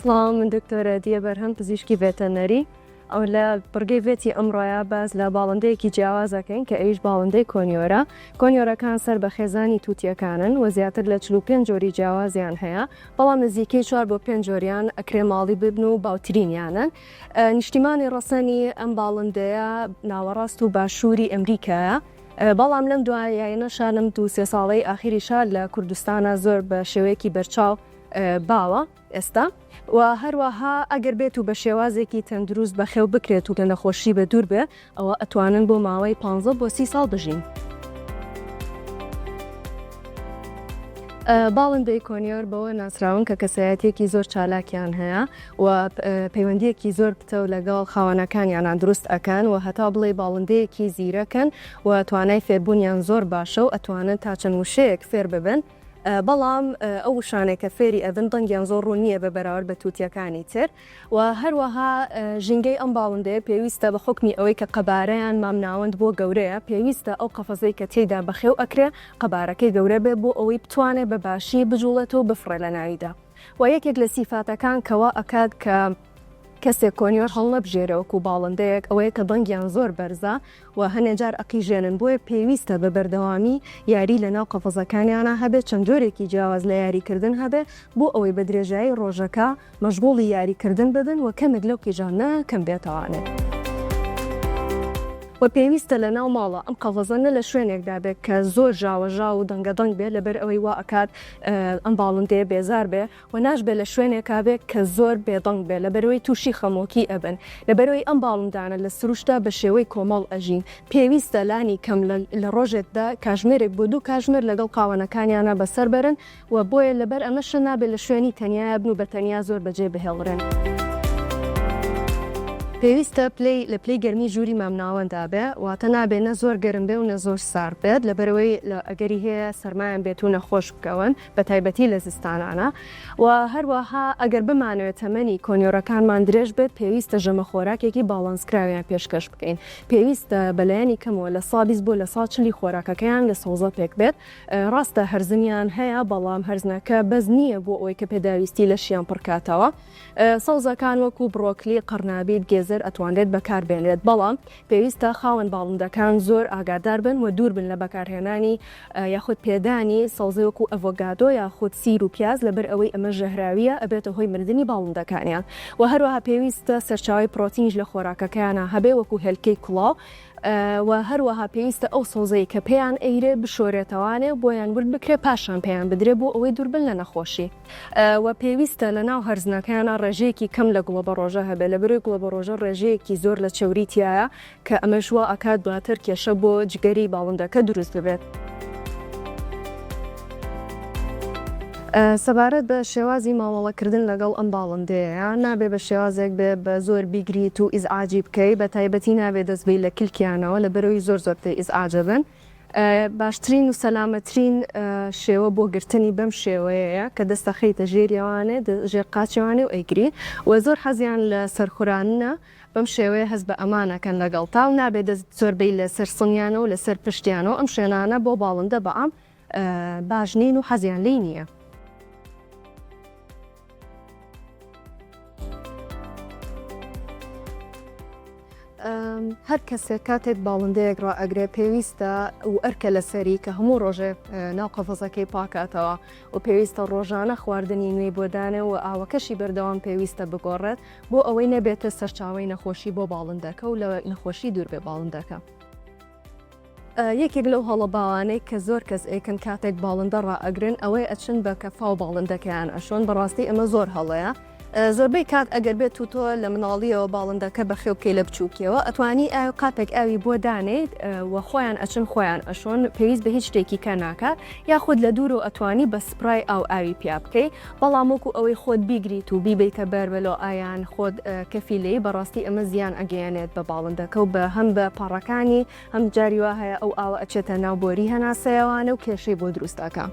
سلام من دکتۆرە دیە بەرهەم پزیشکی ڤێتەنەری ئەو لە بڕگەی ڤێتی ئەمڕۆیە باز لە باڵندەیەکی جیاوازەکەین کە ئەویش باڵندەی کۆنیۆرە. کۆنیۆرەکان سەر بە خێزانی تووتیەکانن و زیاتر لە 45 جۆری جیاوازیان هەیە، بەڵام نزیکەی 4 بۆ 5 جۆریان ئەکرێ ماڵی ببن و باوترینیانن. نیشتیمانی ڕەسەنی ئەم باڵندەیە ناوەڕاست و باشووری ئەمریکایە، بەڵام لەم دوایانە شانم 2-3 ساڵەی ئاخیریشا لە کوردستانە زۆر بە شێوەیەکی بەرچاو باوە ئێستا و هەروەها ئەگەر بێت و بە شێوازێکی تەندروست بەخێو بکرێت و لە نەخۆشی بە دوور بێ، ئەوە ئەتوانن بۆ ماوەی 15 بۆ 30 ساڵ بژین. باڵندەی کۆنیۆر بەوە ناسراون کە کەسایەتێکی زۆر چالاکیان هەیە و پەیوەندیەکی زۆر پتە و لەگەڵ خاوەنەکانیان دروست ئەکەن و هەتا بڵێ باڵندەیەکی زیرەکەن و توانای فێربوونیان زۆر باشە و ئەتوانن تا چەند وشەیەک فێر ببن. بەڵام ئەو شانێک کە فێری ئەبن دەنگیان زۆر ڕوو نییە بە بەراورد بە تووتیەکانی تر و هەروەها ژینگەی ئەم باڵندەیە پێویستە بە حکمی ئەوەی کە قەبارەیان مامناوەند بۆ گەورەیە، پێویستە ئەو قەفەزەی کە تێیدا بەخێو ئەکرێ قەبارەکەی گەورە بێ بۆ ئەوەی بتوانێت بە باشی بجوڵێتەوە بفڕێ لە ناویدا. و یەکێک لە سیفاتەکان کەوا ئەکات کە کەسێک کۆنیۆر هەڵ نەبژێرەوەکو باڵندەیەک ئەوەیە کە دەنگیان زۆر بەرزە و هەنێجار ئەقیژێنن، بۆیە پێویستە بە بەردەوامی یاری لە ناو قەفەزەکانیانە هەبێت، چەند جۆرێکی جیاواز لە یاریکردن هەبێت بۆ ئەوەی بە درێژایی ڕۆژەکە مەشغوڵی یاریکردن ببن و کەمێک لەو کیژانە کەم بێتەوانێت. و پێویستە لە ناو ماڵە ئەم قەفەزەنە لە شوێنێکدا بێت کە زۆر ژاوەژا و دەنگەدەنگ بێت، لەبەر ئەوەی وا ئەکات ئەم باڵندەیە بێزار بێ و ناش بێت لە شوێنێکا بێت کە زۆر بێدەنگ بێت، لەبەرەوەی تووشی خەمۆکی ئەبن، لەبەرەوەی ئەم باڵندانە لە سروشتا بە شێوەی کۆمەڵ ئەژین. پێویستە لانی کەم لە ڕۆژێکدا کاژمێرێک بۆ 2 کاژمێر لەگەڵ قاوەنەکانیانە بەسەر بەرن و بۆیە لەبەر ئەمەشە نابێت لە شوێنی تەنیا بن و بە تەنیا زۆر بەجێ بهێڵڕێن. پێویستە لە پلەی گەرمی ژووری مامناوەندا بێ، واتە نابێت نە زۆر گەرم بێ و نە زۆر سار بێت، لەبەرەوەی ئەگەری هەیە سەرمایان بێت و نەخۆش بکەون بە تایبەتی لە زستانانە. و هەروەها ئەگەر بمانوێت تەمەنی کۆنیۆرەکانمان درێژ بێت، پێویستە ژەمە خۆراکێکی باڵانسکراویان پێشکەش بکەین. پێویستە بەلایانی کەمەوە لە 120 بۆ لە 140 خۆراکەکەیان لە سەوزە پێک بێت. ڕاستە هەرزمیان هەیە، بەڵام هەرزنەکە بەز نییە بۆ ئەوەی کە پێداویستی لە شیان پڕکاتەوە. سەوزەکان وەکو بڕۆکلی، قەرنابیت، گێزەر ئەتوانێت بەکاربێنرێت، بەڵام پێویستە خاوەن باڵندەکان زۆر ئاگادار بن و دوور بن لە بەکارهێنانی یاخود پێدانی سەوزەی وەکو ئەڤۆگادۆ یاخود سیر و پیاز، لەبەر ئەوەی ئەمە ژەهراویە ئەبێتە هۆی مردنی باڵندەکانیان. و هەروەها پێویستە سەرچاوی پرۆتینش لە خۆراکەکەیانە هەبێ وەکو هێلکەی کوڵاو، و هەروەها پێویستە ئەو سەوزەی کە پێیان ئەیرێ بشۆرێتەوانێ بۆیان ورد بکرێ پاشان پێیان بدرێ بۆ ئەوەی دووربن لە نەخۆشی. و پێویستە لە ناو هەرزنەکانە ڕێژەیەکی کەم لە گوڵە بە ڕۆژە هەبێ، لەبەرەوەی گوڵە بە ڕۆژە ڕێژەیەکی زۆر لە چەوریتیایە کە ئەمەش وا ئەکات دواتر کێشە بۆ جگەری باڵندەکە دروست ببێت. سەبارەت بە شێوازی مامەڵەکردن لەگەڵ ئەم باڵندەیە نابێ بە شێوازێک بێ بە زۆر بیگریت و ئیزعاجی بکەی، بە تایبەتی نابێ دەستبەی لە کلکیانەوە، لەبەرەوەی زۆر پێ ئیزعاجە بن. باشترین و سەلامەترین شێوە بۆ گرتنی بەم شێوەیە کە دەستە خەیتە ژێریەوانێ ژێر قاچیوانێ و ئەیگری و زۆر حەزیان لە سەرخورانە بەم شێوەیە هەست بە ئەمانەکەن لەگەڵ تاو، نابێت دەست زۆربەی لە سەر سڵیانە و لەسەر پشتیانەوە. ئەم شوێنانە بۆ باڵندە بەعام باش نین و حەزیان لێی نییە. هەر کەسێک کاتێک باڵندەیەک ڕائەگرێ پێویستە و ئەرکە لەسەری کە هەموو ڕۆژێ ناو قەفەزەکەی پاکاتەوە و پێویستە ڕۆژانە خواردنی نوێی بۆدانێ و ئاوەکەشی بەردەوام پێویستە بگۆڕێت بۆ ئەوەی نەبێتە سەرچاوەی نەخۆشی بۆ باڵندەکە و لە نەخۆشی دوور بێ باڵندەکە. یەکێک لەو هەڵە باوانەی کە زۆر کەس ئەیکەن کاتێک باڵندە ڕائەگرن ئەوەی ئەچن بە کەفا و باڵندەکەیان ئەشۆن، بەڕاستی ئەمە زۆر هەڵەیە. زۆربەی کات ئەگەر بێت و تۆ لە مناڵیەوە باڵندەکە بەخێو بکەی لە بچووکیەوە، ئەتوانی قاپێک ئاوی بۆ دانێت و خۆیان ئەچن خۆیان ئەشۆن، پێویست بە هیچ شتێکی کە ناکات، یاخود لە دوور و ئەتوانی بە سپرای ئاوی پیا بکەی، بەڵام وەکو ئەوەی خۆت بیگریت و بیبیتە بەربەلۆ ئایان خۆت کەفیلەی، بەڕاستی ئەمە زیان ئەگەیانێت بە باڵندەکە و بە هەم بە پاڕەکانی هەم جاریوا هەیە ئەو ئاوە ئەچێتە ناو بۆری هەناسەیەوانە و کێشەی بۆ دروستەکە.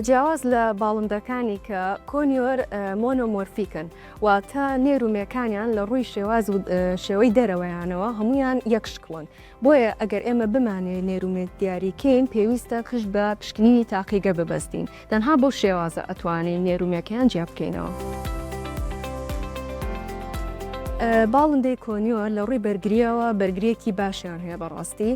جیاواز لە باڵندەکانی کە کۆنیۆر مۆنۆمۆرفیکن واتە نێرومێکانیان لە ڕووی شێواز و شێوەی دەرەوەیانەوە هەمویان یەکشکڵن بۆیە ئەگەر ئێمە بمانێ نێرومێک دیاریکەین پێویستە خشت بە پشکنینی تاقیگە ببەستین تەنها بۆ شێوازە ئەتوانین نێرومێکیان جیا بکەینەوە. باڵندەی کۆنیۆر لە ڕووی بەرگریەوە بەرگریەکی باشیان هەیە بەڕاستی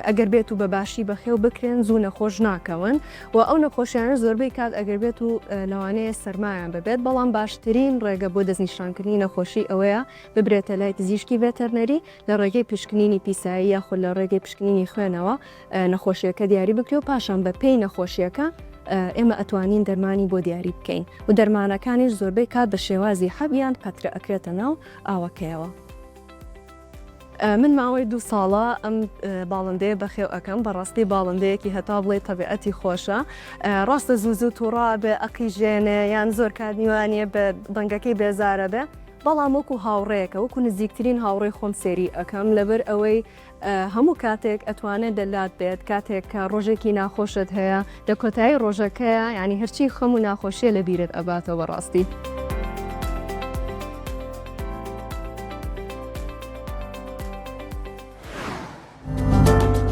ئەگەر بێت و بە باشی بەخێو بکرێن زوو نەخۆش ناکەون و ئەو نەخۆشیانە زۆربەی کات ئەگەر بێت و لەوانەیە سەرمایان ببێت بەڵام باشترین ڕێگە بۆ دەستنیشانکردنی نەخۆشی ئەوەیە ببرێتە لای پزیشکی ڤێتەرنەری لە ڕێگەی پشکنینی پیسایی یاخود لە ڕێگەی پشکنینی خوێنەوە نەخۆشیەکە دیاری بکرێ و پاشان بە پێی نەخۆشیەکە ئێمە ئەتوانین دەرمانی بۆ دیاری بکەین و دەرمانەکانیش زۆربەی کات بە شێوازی حەبیان پەترە ئەکرێتە ناو ئاوەکەیەوە. من ماوەی 2 ساڵە ئەم باڵندەیە بەخێو ئەەکەم بەڕاستی باڵندەیەکی هەتا بڵێ تەبیعەتی خۆشە ڕاستە زوو تووڕا بێ ئەقی ژێنێ یان زۆر کات میوانە بە دەنگەکەی بێزارە بێ بەڵام وەکو هاوڕێیەکە وەکو نزیکترین هاوڕێی خۆم سێری ئەەکەم لەبەر ئەوەی هەموو کاتێک ئەتوانێت دەلات بێت کاتێک کە ڕۆژێکی ناخۆشت هەیە لە کۆتایی ڕۆژەکەیە ینی هەرچی خەم و ناخۆشیە لە بیرت ئەباتەوە بەڕاستی.